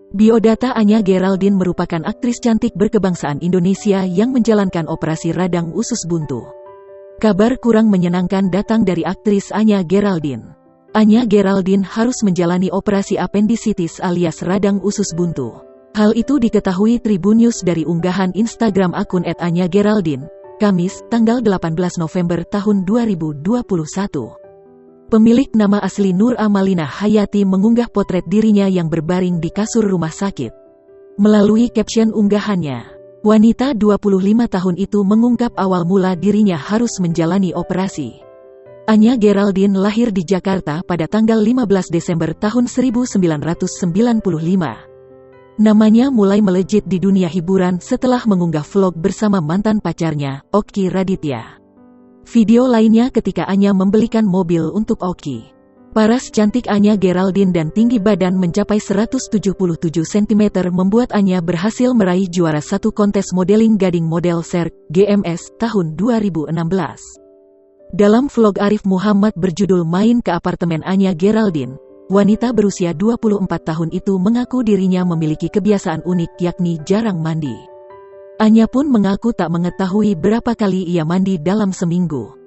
Biodata Anya Geraldine merupakan aktris cantik berkebangsaan Indonesia yang menjalankan operasi radang usus buntu. Kabar kurang menyenangkan datang dari aktris Anya Geraldine. Anya Geraldine harus menjalani operasi apendisitis alias radang usus buntu. Hal itu diketahui Tribunnews dari unggahan Instagram akun @Anya_Geraldine, Kamis, tanggal 18 November tahun 2021. Pemilik nama asli Nur Amalina Hayati mengunggah potret dirinya yang berbaring di kasur rumah sakit. Melalui caption unggahannya, wanita 25 tahun itu mengungkap awal mula dirinya harus menjalani operasi. Anya Geraldine lahir di Jakarta pada tanggal 15 Desember tahun 1995. Namanya mulai melejit di dunia hiburan setelah mengunggah vlog bersama mantan pacarnya, Okky Raditya. Video lainnya ketika Anya membelikan mobil untuk Okky. Paras cantik Anya Geraldine dan tinggi badan mencapai 177 cm membuat Anya berhasil meraih juara satu kontes modeling Gading Model Cirque GMS tahun 2016. Dalam vlog Arif Muhammad berjudul Main ke Apartemen Anya Geraldine, wanita berusia 24 tahun itu mengaku dirinya memiliki kebiasaan unik yakni jarang mandi. Anya pun mengaku tak mengetahui berapa kali ia mandi dalam seminggu.